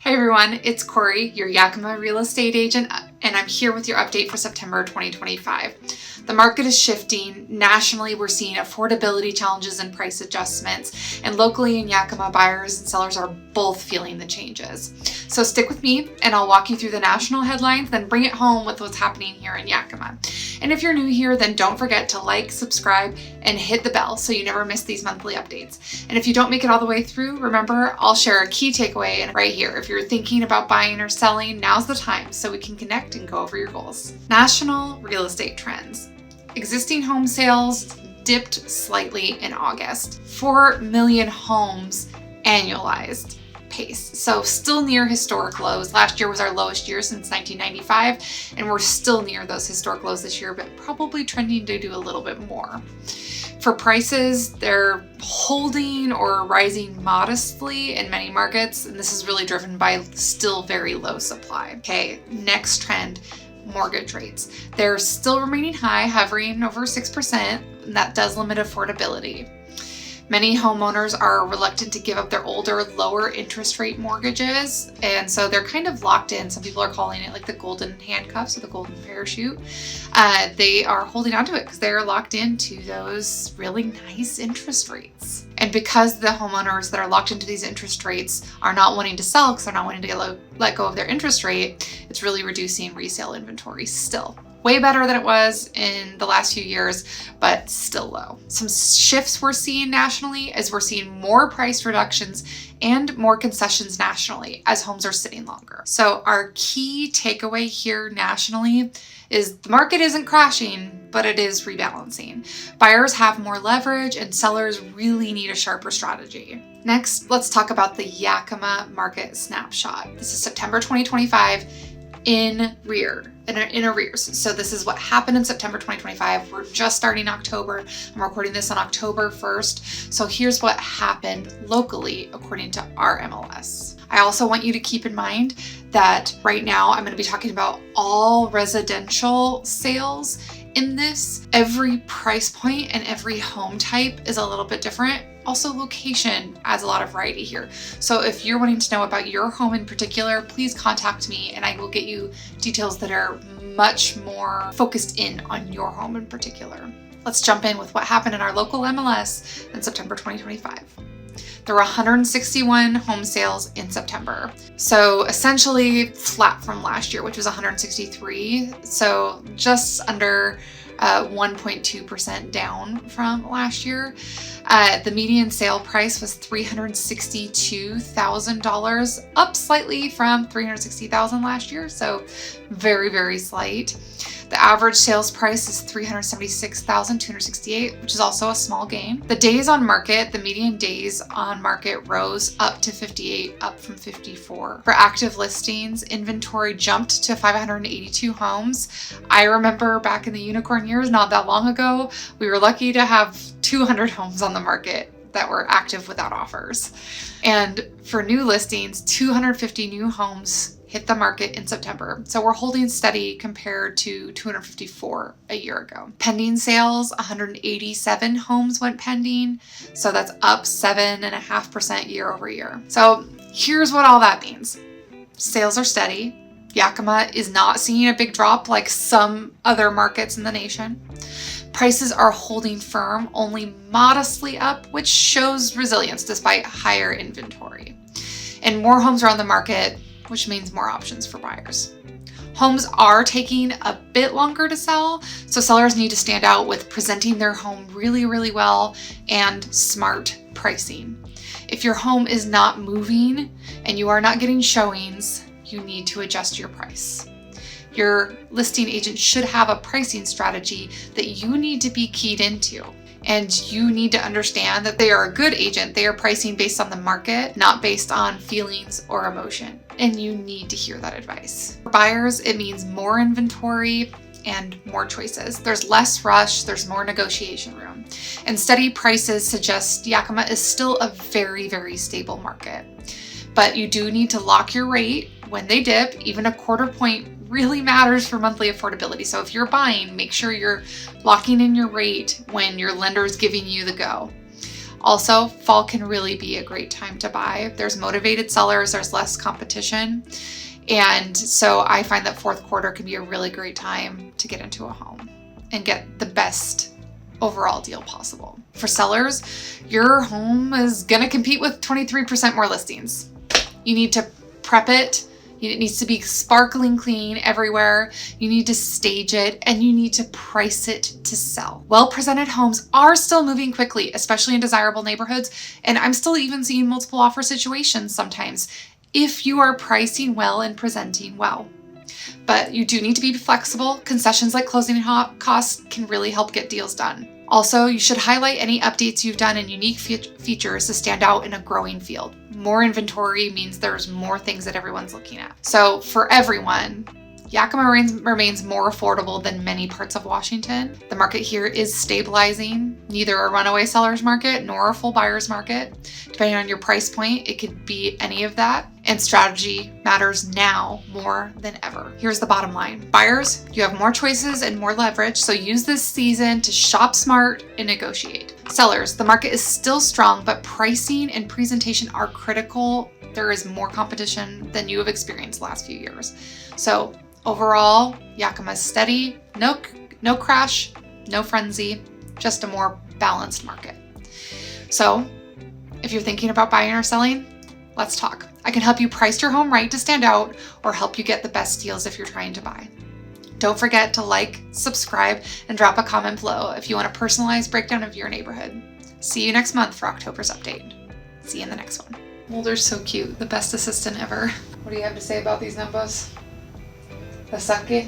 Hi everyone, it's Corey, your Yakima real estate agent, and I'm here with your update for September 2025. The market is shifting. Nationally, we're seeing affordability challenges and price adjustments, and locally in Yakima, buyers and sellers are both feeling the changes. So stick with me and I'll walk you through the national headlines, then bring it home with what's happening here in Yakima. And if you're new here, then don't forget to like, subscribe, and hit the bell so you never miss these monthly updates. And if you don't make it all the way through, remember, I'll share a key takeaway right here. If you're thinking about buying or selling, now's the time so we can connect and go over your goals. National real estate trends. Existing home sales dipped slightly in August. 4 million homes annualized pace. So still near historic lows. Last year was our lowest year since 1995, and we're still near those historic lows this year, but probably trending to do a little bit more. For prices, they're holding or rising modestly in many markets, and this is really driven by still very low supply. Okay, next trend, mortgage rates. They're still remaining high, hovering over 6%, and that does limit affordability. Many homeowners are reluctant to give up their older, lower interest rate mortgages, and so they're kind of locked in. Some people are calling it like the golden handcuffs or the golden parachute. They are holding on to it because they're locked into those really nice interest rates. And because the homeowners that are locked into these interest rates are not wanting to sell because they're not wanting to let go of their interest rate, it's really reducing resale inventory still. Way better than it was in the last few years, but still low. Some shifts we're seeing nationally is we're seeing more price reductions and more concessions nationally as homes are sitting longer. So our key takeaway here nationally is the market isn't crashing, but it is rebalancing. Buyers have more leverage and sellers really need a sharper strategy. Next, let's talk about the Yakima market snapshot. This is September 2025 in arrears. So this is what happened in September 2025. We're just starting October. I'm recording this on October 1st. So here's what happened locally according to our MLS. I also want you to keep in mind that right now I'm going to be talking about all residential sales in this. Every price point and every home type is a little bit different. Also, location adds a lot of variety here. So if you're wanting to know about your home in particular, please contact me and I will get you details that are much more focused in on your home in particular. Let's jump in with what happened in our local MLS in September 2025. There were 161 home sales in September. So essentially flat from last year, which was 163. So just under 1.2% down from last year. The median sale price was $362,000, up slightly from $360,000 last year. So very, very slight. The average sales price is $376,268, which is also a small gain. The days on market, the median days on market rose up to 58, up from 54. For active listings, inventory jumped to 582 homes. I remember back in the unicorn years, not that long ago, we were lucky to have 200 homes on the market that were active without offers. And for new listings, 250 new homes hit the market in September. So we're holding steady compared to 254 a year ago. Pending sales, 187 homes went pending. So that's up 7.5% year over year. So here's what all that means. Sales are steady. Yakima is not seeing a big drop like some other markets in the nation. Prices are holding firm, only modestly up, which shows resilience despite higher inventory. And more homes are on the market, which means more options for buyers. Homes are taking a bit longer to sell, so sellers need to stand out with presenting their home really, really well and smart pricing. If your home is not moving and you are not getting showings, you need to adjust your price. Your listing agent should have a pricing strategy that you need to be keyed into. And you need to understand that they are a good agent. They are pricing based on the market, not based on feelings or emotion. And you need to hear that advice. For buyers, it means more inventory and more choices. There's less rush, there's more negotiation room. And steady prices suggest Yakima is still a very, very stable market. But you do need to lock your rate when they dip. Even a quarter point really matters for monthly affordability. So if you're buying, make sure you're locking in your rate when your lender is giving you the go. Also, fall can really be a great time to buy. There's motivated sellers, there's less competition. And so I find that fourth quarter can be a really great time to get into a home and get the best overall deal possible. For sellers, your home is going to compete with 23% more listings. You need to prep it. It needs to be sparkling clean everywhere. You need to stage it, and you need to price it to sell. Well-presented homes are still moving quickly, especially in desirable neighborhoods. And I'm still even seeing multiple offer situations sometimes if you are pricing well and presenting well. But you do need to be flexible. Concessions like closing costs can really help get deals done. Also, you should highlight any updates you've done and unique features to stand out in a growing field. More inventory means there's more things that everyone's looking at. So for everyone, Yakima remains more affordable than many parts of Washington. The market here is stabilizing, neither a runaway seller's market nor a full buyer's market. Depending on your price point, it could be any of that. And strategy matters now more than ever. Here's the bottom line. Buyers, you have more choices and more leverage, so use this season to shop smart and negotiate. Sellers, the market is still strong, but pricing and presentation are critical. There is more competition than you have experienced the last few years. So overall, Yakima is steady, no crash, no frenzy, just a more balanced market. So if you're thinking about buying or selling, let's talk. I can help you price your home right to stand out or help you get the best deals if you're trying to buy. Don't forget to like, subscribe, and drop a comment below if you want a personalized breakdown of your neighborhood. See you next month for October's update. See you in the next one. Well, they're so cute. The best assistant ever. What do you have to say about these numbers? The sake?